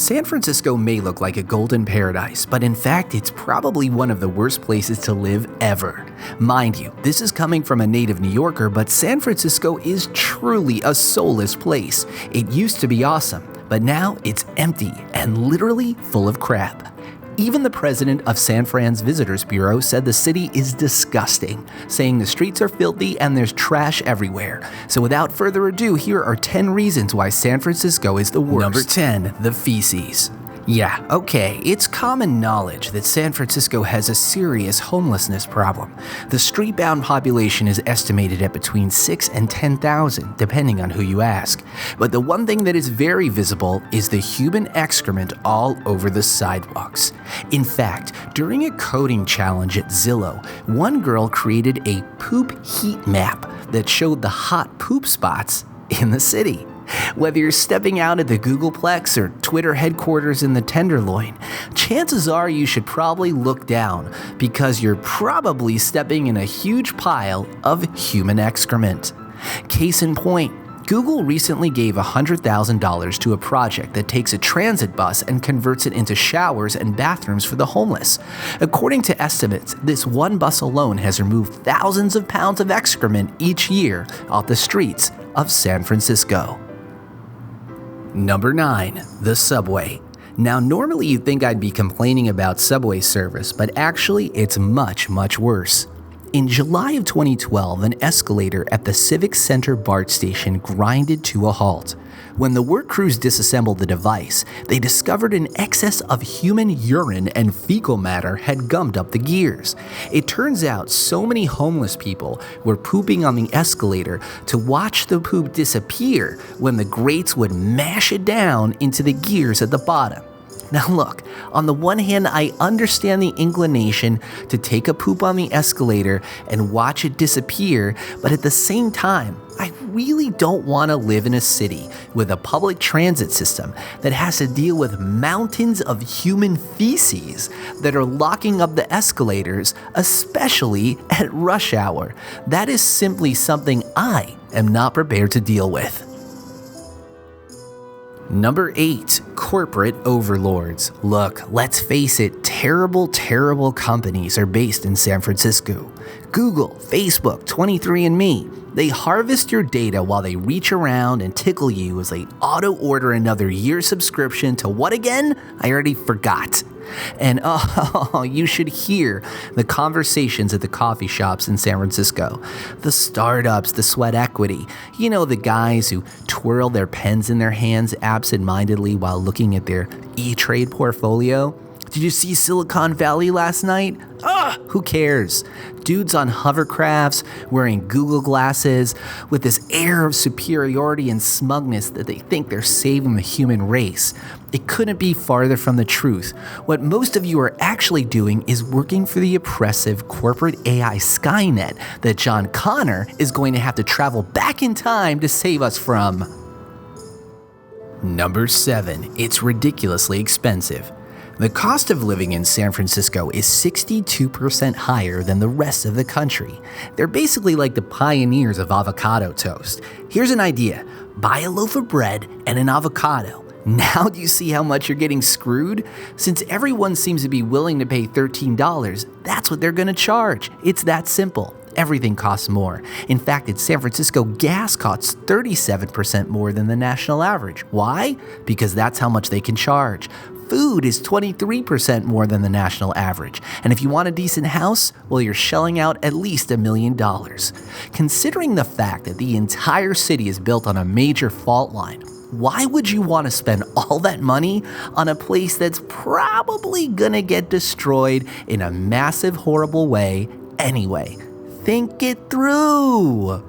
San Francisco may look like a golden paradise, but in fact, it's probably one of the worst places to live ever. Mind you, this is coming from a native New Yorker, but San Francisco is truly a soulless place. It used to be awesome, but now it's empty and literally full of crap. Even the president of San Fran's Visitors Bureau said the city is disgusting, saying the streets are filthy and there's trash everywhere. So without further ado, here are 10 reasons why San Francisco is the worst. Number 10, the feces. Yeah, okay, it's common knowledge that San Francisco has a serious homelessness problem. The street-bound population is estimated at between 6 and 10,000, depending on who you ask. But the one thing that is very visible is the human excrement all over the sidewalks. In fact, during a coding challenge at Zillow, one girl created a poop heat map that showed the hot poop spots in the city. Whether you're stepping out at the Googleplex or Twitter headquarters in the Tenderloin, chances are you should probably look down because you're probably stepping in a huge pile of human excrement. Case in point, Google recently gave $100,000 to a project that takes a transit bus and converts it into showers and bathrooms for the homeless. According to estimates, this one bus alone has removed thousands of pounds of excrement each year off the streets of San Francisco. Number 9, the subway. Now, normally you'd think I'd be complaining about subway service, but actually it's much, much worse. In July of 2012, an escalator at the Civic Center BART station grinded to a halt. When the work crews disassembled the device, they discovered an excess of human urine and fecal matter had gummed up the gears. It turns out so many homeless people were pooping on the escalator to watch the poop disappear when the grates would mash it down into the gears at the bottom. Now look, on the one hand, I understand the inclination to take a poop on the escalator and watch it disappear, but at the same time, I really don't want to live in a city with a public transit system that has to deal with mountains of human feces that are locking up the escalators, especially at rush hour. That is simply something I am not prepared to deal with. Number 8, corporate overlords. Look, let's face it, terrible companies are based in San Francisco. Google, Facebook, 23andMe. They harvest your data while they reach around and tickle you as they auto-order another year's subscription to what again? I already forgot. And you should hear the conversations at the coffee shops in San Francisco. The startups, the sweat equity. You know, the guys who twirl their pens in their hands absent-mindedly while looking at their E-Trade portfolio. Did you see Silicon Valley last night? Who cares? Dudes on hovercrafts, wearing Google glasses, with this air of superiority and smugness that they think they're saving the human race. It couldn't be farther from the truth. What most of you are actually doing is working for the oppressive corporate AI Skynet that John Connor is going to have to travel back in time to save us from. Number 7, it's ridiculously expensive. The cost of living in San Francisco is 62% higher than the rest of the country. They're basically like the pioneers of avocado toast. Here's an idea. Buy a loaf of bread and an avocado. Now do you see how much you're getting screwed? Since everyone seems to be willing to pay $13, that's what they're going to charge. It's that simple. Everything costs more. In fact, in San Francisco, gas costs 37% more than the national average. Why? Because that's how much they can charge. Food is 23% more than the national average. And if you want a decent house, well, you're shelling out at least $1 million. Considering the fact that the entire city is built on a major fault line, why would you want to spend all that money on a place that's probably gonna get destroyed in a massive, horrible way anyway? Think it through.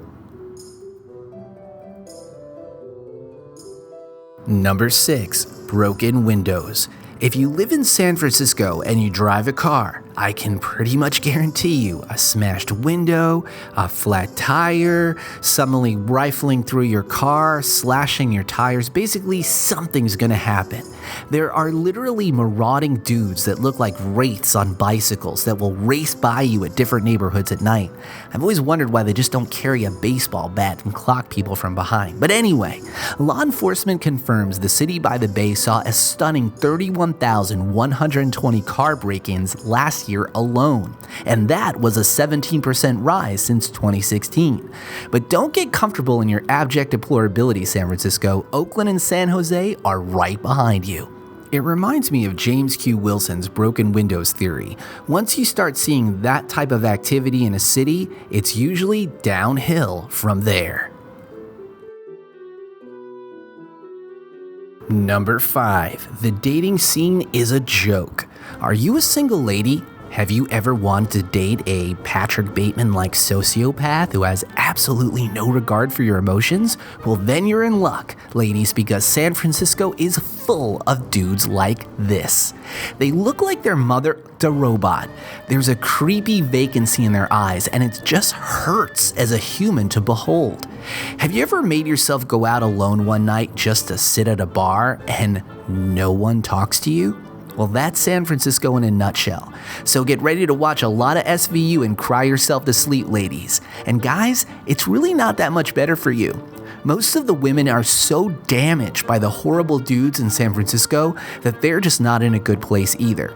Number 6, broken windows. If you live in San Francisco and you drive a car, I can pretty much guarantee you a smashed window, a flat tire, suddenly rifling through your car, slashing your tires, basically something's gonna happen. There are literally marauding dudes that look like wraiths on bicycles that will race by you at different neighborhoods at night. I've always wondered why they just don't carry a baseball bat and clock people from behind. But anyway, law enforcement confirms the city by the bay saw a stunning 31,120 car break-ins last year alone, and that was a 17% rise since 2016. But don't get comfortable in your abject deplorability, San Francisco. Oakland and San Jose are right behind you. It reminds me of James Q. Wilson's broken windows theory. Once you start seeing that type of activity in a city, it's usually downhill from there. Number 5. The dating scene is a joke. Are you a single lady? Have you ever wanted to date a Patrick Bateman-like sociopath who has absolutely no regard for your emotions? Well, then you're in luck, ladies, because San Francisco is full of dudes like this. They look like their mother, a robot. There's a creepy vacancy in their eyes, and it just hurts as a human to behold. Have you ever made yourself go out alone one night just to sit at a bar and no one talks to you? Well, that's San Francisco in a nutshell. So get ready to watch a lot of SVU and cry yourself to sleep, ladies. And guys, it's really not that much better for you. Most of the women are so damaged by the horrible dudes in San Francisco that they're just not in a good place either.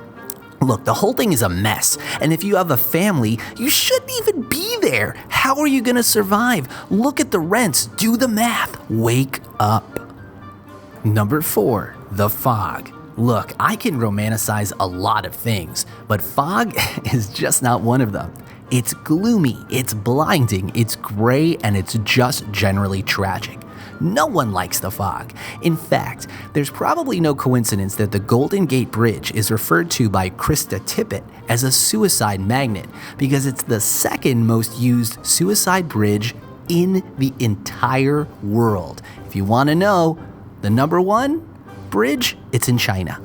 Look, the whole thing is a mess, and if you have a family, you shouldn't even be there. How are you gonna survive? Look at the rents, do the math, wake up. Number 4, the fog. Look, I can romanticize a lot of things, but fog is just not one of them. It's gloomy, it's blinding, it's gray, and it's just generally tragic. No one likes the fog. In fact, there's probably no coincidence that the Golden Gate Bridge is referred to by Krista Tippett as a suicide magnet, because it's the second most used suicide bridge in the entire world. If you want to know, the number 1 bridge, it's in China.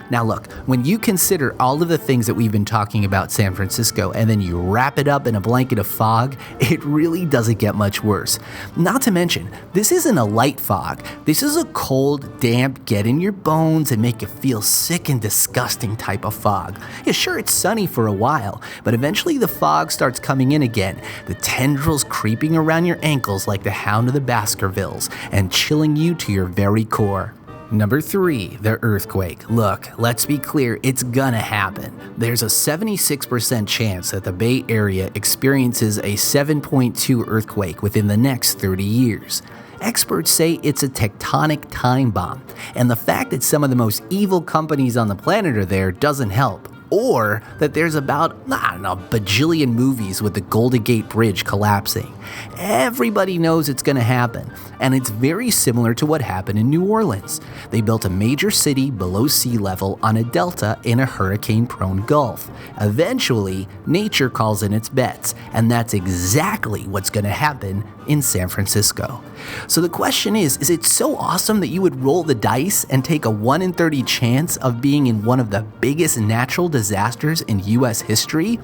Now look, when you consider all of the things that we've been talking about San Francisco and then you wrap it up in a blanket of fog, it really doesn't get much worse. Not to mention, this isn't a light fog. This is a cold, damp, get in your bones and make you feel sick and disgusting type of fog. Yeah, sure, it's sunny for a while, but eventually the fog starts coming in again, the tendrils creeping around your ankles like the Hound of the Baskervilles and chilling you to your very core. Number 3, the earthquake. Look, let's be clear, it's gonna happen. There's a 76% chance that the Bay Area experiences a 7.2 earthquake within the next 30 years. Experts say it's a tectonic time bomb, and the fact that some of the most evil companies on the planet are there doesn't help. Or that there's about, bajillion movies with the Golden Gate Bridge collapsing. Everybody knows it's gonna happen, and it's very similar to what happened in New Orleans. They built a major city below sea level on a delta in a hurricane-prone gulf. Eventually, nature calls in its bets, and that's exactly what's gonna happen in San Francisco. So the question is it so awesome that you would roll the dice and take a 1 in 30 chance of being in one of the biggest natural disasters in US history?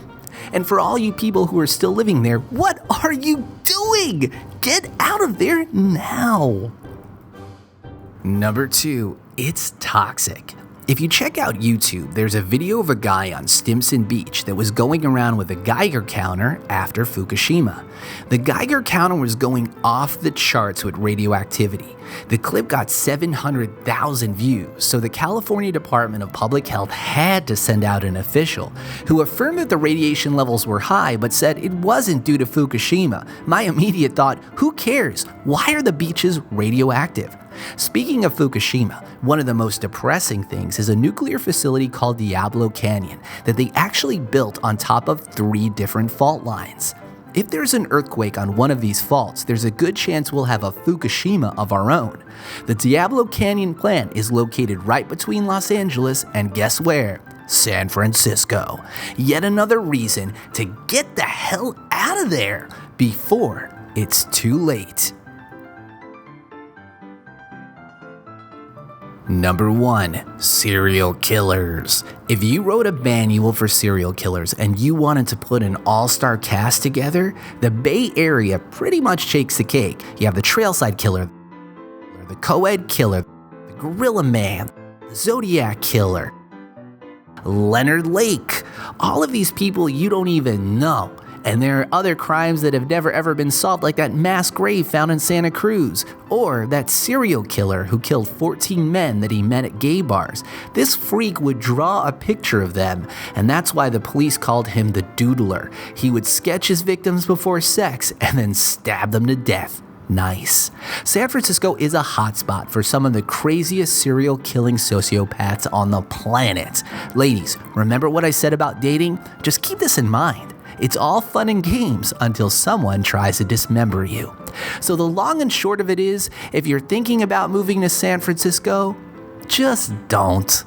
And for all you people who are still living there, what are you doing? Get out of there now. Number 2, it's toxic. If you check out YouTube, there's a video of a guy on Stimson Beach that was going around with a Geiger counter after Fukushima. The Geiger counter was going off the charts with radioactivity. The clip got 700,000 views, so the California Department of Public Health had to send out an official who affirmed that the radiation levels were high but said it wasn't due to Fukushima. My immediate thought, who cares? Why are the beaches radioactive? Speaking of Fukushima, one of the most depressing things is a nuclear facility called Diablo Canyon that they actually built on top of 3 different fault lines. If there's an earthquake on one of these faults, there's a good chance we'll have a Fukushima of our own. The Diablo Canyon plant is located right between Los Angeles and guess where? San Francisco. Yet another reason to get the hell out of there before it's too late. Number 1, serial killers. If you wrote a manual for serial killers and you wanted to put an all-star cast together, the Bay Area pretty much takes the cake. You have the Trailside Killer, the Co-Ed Killer, the Gorilla Man, Zodiac Killer, Leonard Lake. All of these people you don't even know. And there are other crimes that have never ever been solved, like that mass grave found in Santa Cruz, or that serial killer who killed 14 men that he met at gay bars. This freak would draw a picture of them, and that's why the police called him the Doodler. He would sketch his victims before sex and then stab them to death. Nice. San Francisco is a hotspot for some of the craziest serial killing sociopaths on the planet. Ladies, remember what I said about dating? Just keep this in mind. It's all fun and games until someone tries to dismember you. So the long and short of it is, if you're thinking about moving to San Francisco, just don't.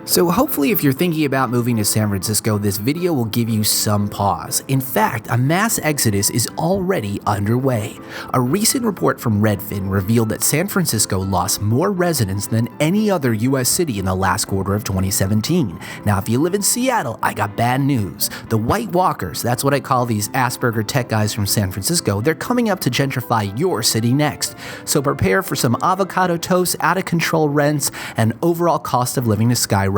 So hopefully if you're thinking about moving to San Francisco, this video will give you some pause. In fact, a mass exodus is already underway. A recent report from Redfin revealed that San Francisco lost more residents than any other US city in the last quarter of 2017. Now, if you live in Seattle, I got bad news. The White Walkers, that's what I call these Asperger tech guys from San Francisco, they're coming up to gentrify your city next. So prepare for some avocado toast, out of control rents, and overall cost of living to skyrocket.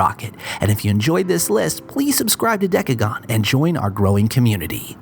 And if you enjoyed this list, please subscribe to Decagon and join our growing community.